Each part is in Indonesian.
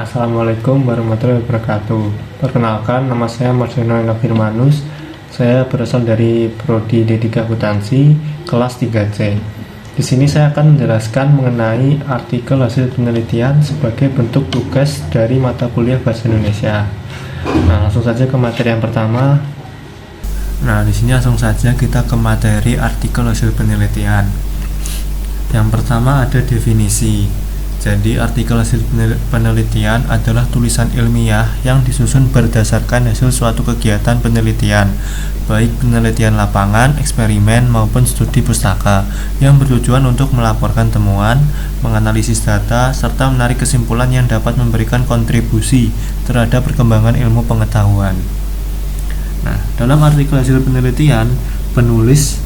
Assalamualaikum warahmatullahi wabarakatuh. Perkenalkan, nama saya Marjono Enda Firmanus. Saya berasal dari Prodi D3 Akuntansi kelas 3C. Di sini saya akan menjelaskan mengenai artikel hasil penelitian sebagai bentuk tugas dari mata kuliah Bahasa Indonesia. Nah, langsung saja ke materi yang pertama. Nah, di sini langsung saja kita ke materi artikel hasil penelitian. Yang pertama ada definisi. Jadi, artikel hasil penelitian adalah tulisan ilmiah yang disusun berdasarkan hasil suatu kegiatan penelitian, baik penelitian lapangan, eksperimen, maupun studi pustaka, yang bertujuan untuk melaporkan temuan, menganalisis data, serta menarik kesimpulan yang dapat memberikan kontribusi terhadap perkembangan ilmu pengetahuan. Nah, dalam artikel hasil penelitian, penulis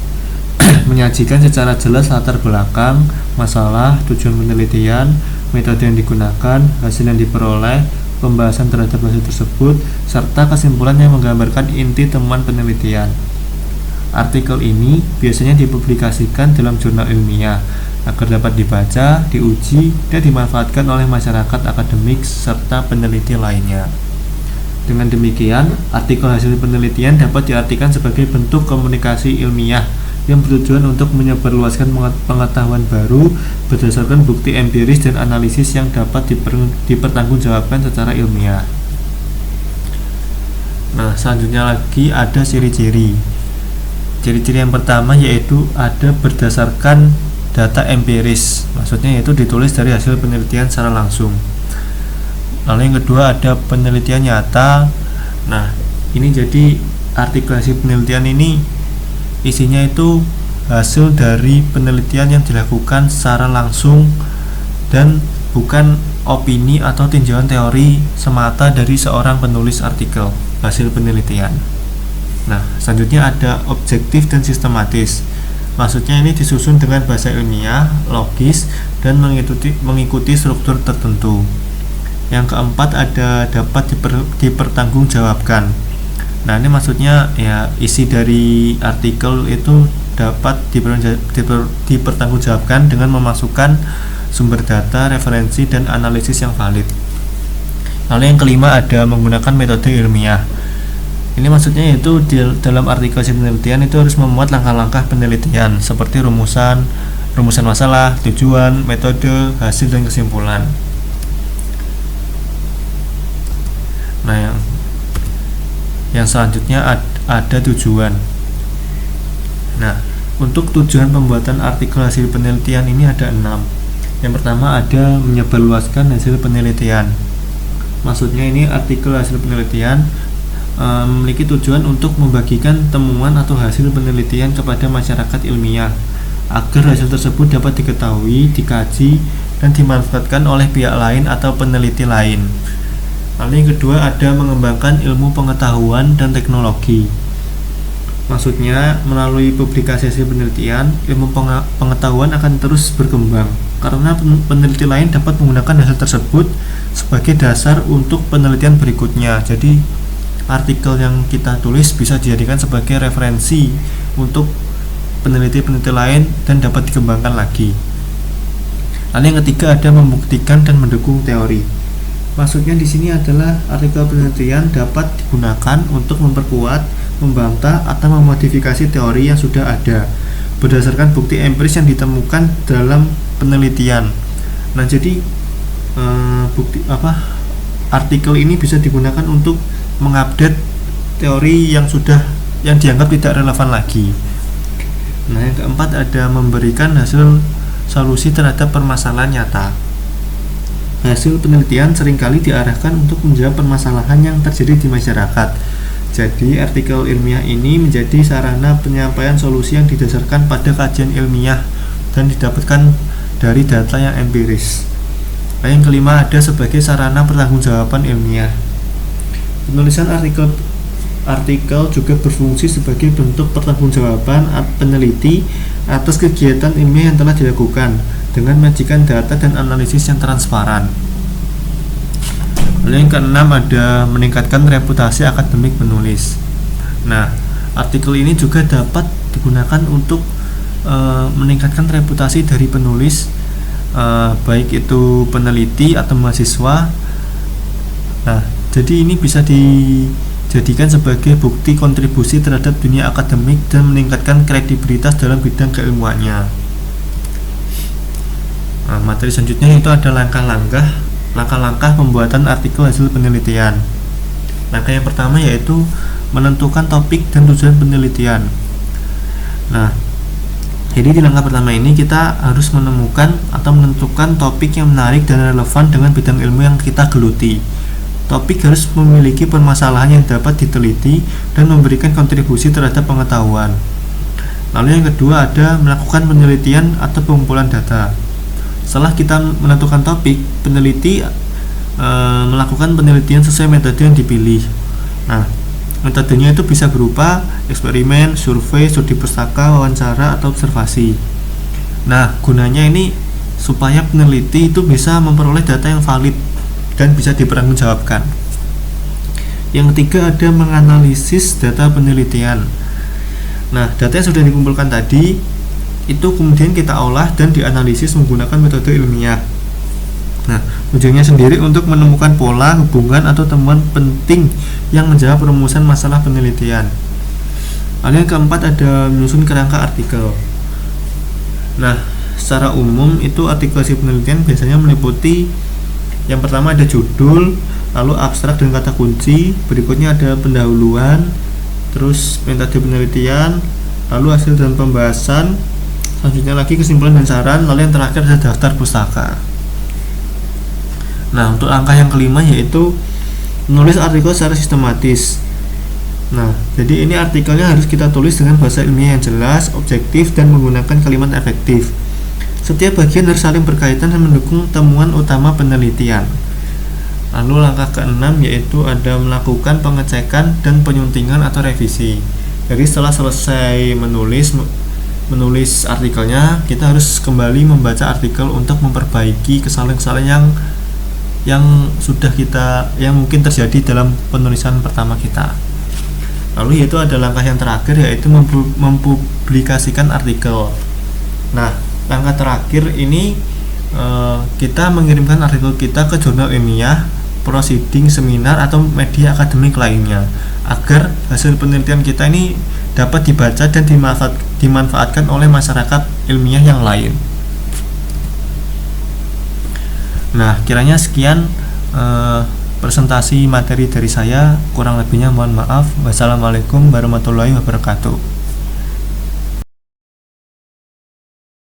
menyajikan secara jelas latar belakang, masalah, tujuan penelitian, metode yang digunakan, hasil yang diperoleh, pembahasan terhadap hasil tersebut, serta kesimpulan yang menggambarkan inti temuan penelitian. Artikel ini biasanya dipublikasikan dalam jurnal ilmiah agar dapat dibaca, diuji, dan dimanfaatkan oleh masyarakat akademik serta peneliti lainnya. Dengan demikian, artikel hasil penelitian dapat diartikan sebagai bentuk komunikasi ilmiah yang bertujuan untuk menyebarluaskan pengetahuan baru berdasarkan bukti empiris dan analisis yang dapat dipertanggungjawabkan secara ilmiah. Nah, selanjutnya lagi ada ciri-ciri. Ciri-ciri yang pertama yaitu ada berdasarkan data empiris, maksudnya yaitu ditulis dari hasil penelitian secara langsung. Lalu yang kedua ada penelitian nyata. Nah, ini jadi artikel hasil penelitian ini isinya itu hasil dari penelitian yang dilakukan secara langsung dan bukan opini atau tinjauan teori semata dari seorang penulis artikel hasil penelitian. Nah, selanjutnya ada objektif dan sistematis. Maksudnya ini disusun dengan bahasa ilmiah, logis, dan mengikuti struktur tertentu. Yang keempat ada dapat dipertanggungjawabkan. Nah, ini maksudnya ya isi dari artikel itu dapat dipertanggungjawabkan dengan memasukkan sumber data, referensi, dan analisis yang valid. Lalu yang kelima ada menggunakan metode ilmiah. Ini maksudnya yaitu dalam artikel penelitian itu harus memuat langkah-langkah penelitian seperti rumusan masalah, tujuan, metode, hasil, dan kesimpulan. Nah, yang selanjutnya ada tujuan. Nah, untuk tujuan pembuatan artikel hasil penelitian ini ada 6. Yang pertama ada menyebarluaskan hasil penelitian. Maksudnya ini artikel hasil penelitian memiliki tujuan untuk membagikan temuan atau hasil penelitian kepada masyarakat ilmiah agar hasil tersebut dapat diketahui, dikaji, dan dimanfaatkan oleh pihak lain atau peneliti lain. Lalu yang kedua ada mengembangkan ilmu pengetahuan dan teknologi. Maksudnya melalui publikasi hasil penelitian, ilmu pengetahuan akan terus berkembang karena peneliti lain dapat menggunakan hasil tersebut sebagai dasar untuk penelitian berikutnya. Jadi artikel yang kita tulis bisa dijadikan sebagai referensi untuk peneliti-peneliti lain dan dapat dikembangkan lagi. Lalu yang ketiga ada membuktikan dan mendukung teori. Maksudnya di sini adalah artikel penelitian dapat digunakan untuk memperkuat, membantah, atau memodifikasi teori yang sudah ada berdasarkan bukti empiris yang ditemukan dalam penelitian. Nah, jadi artikel ini bisa digunakan untuk mengupdate teori yang dianggap tidak relevan lagi. Nah, yang keempat ada memberikan hasil solusi terhadap permasalahan nyata. Hasil penelitian seringkali diarahkan untuk menjawab permasalahan yang terjadi di masyarakat. Jadi, artikel ilmiah ini menjadi sarana penyampaian solusi yang didasarkan pada kajian ilmiah dan didapatkan dari data yang empiris. Yang kelima ada sebagai sarana pertanggungjawaban ilmiah. Penulisan artikel juga berfungsi sebagai bentuk pertanggungjawaban peneliti atas kegiatan ilmiah yang telah dilakukan dengan menyajikan data dan analisis yang transparan. Lalu yang keenam ada meningkatkan reputasi akademik penulis. Nah, artikel ini juga dapat digunakan untuk meningkatkan reputasi dari penulis, baik itu peneliti atau mahasiswa Nah, jadi ini bisa dijadikan sebagai bukti kontribusi terhadap dunia akademik dan meningkatkan kredibilitas dalam bidang keilmuannya. Nah, materi selanjutnya itu ada langkah-langkah pembuatan artikel hasil penelitian. Langkah yang pertama yaitu menentukan topik dan tujuan penelitian. Nah, jadi di langkah pertama ini kita harus menemukan atau menentukan topik yang menarik dan relevan dengan bidang ilmu yang kita geluti. Topik harus memiliki permasalahan yang dapat diteliti dan memberikan kontribusi terhadap pengetahuan. Lalu yang kedua ada melakukan penelitian atau pengumpulan data. Setelah kita menentukan topik, peneliti melakukan penelitian sesuai metode yang dipilih. Nah, metodenya itu bisa berupa eksperimen, survei, studi pustaka, wawancara, atau observasi. Nah, gunanya ini supaya peneliti itu bisa memperoleh data yang valid dan bisa dipertanggungjawabkan. Yang ketiga ada menganalisis data penelitian. Nah, data yang sudah dikumpulkan tadi itu kemudian kita olah dan dianalisis menggunakan metode ilmiah. Nah, tujuannya sendiri untuk menemukan pola, hubungan, atau temuan penting yang menjawab perumusan masalah penelitian. Lalu yang keempat ada menyusun kerangka artikel. Nah, secara umum itu artikel hasil penelitian biasanya meliputi yang pertama ada judul, lalu abstrak dan kata kunci, berikutnya ada pendahuluan, terus metode penelitian, lalu hasil dan pembahasan, selanjutnya lagi kesimpulan dan saran, lalu yang terakhir ada daftar pustaka. Nah, untuk langkah yang kelima yaitu menulis artikel secara sistematis. Nah, jadi ini artikelnya harus kita tulis dengan bahasa ilmiah yang jelas, objektif, dan menggunakan kalimat efektif. Setiap bagian harus saling berkaitan dan mendukung temuan utama penelitian. Lalu langkah keenam yaitu ada melakukan pengecekan dan penyuntingan atau revisi. Jadi setelah selesai menulis artikelnya, kita harus kembali membaca artikel untuk memperbaiki kesalahan-kesalahan yang mungkin terjadi dalam penulisan pertama kita. Lalu yaitu ada langkah yang terakhir yaitu mempublikasikan artikel. Nah, langkah terakhir ini kita mengirimkan artikel kita ke jurnal ilmiah, proceeding, seminar, atau media akademik lainnya agar hasil penelitian kita ini dapat dibaca dan dimanfaatkan oleh masyarakat ilmiah yang lain. Nah, kiranya sekian presentasi materi dari saya, kurang lebihnya mohon maaf. Wassalamualaikum warahmatullahi wabarakatuh.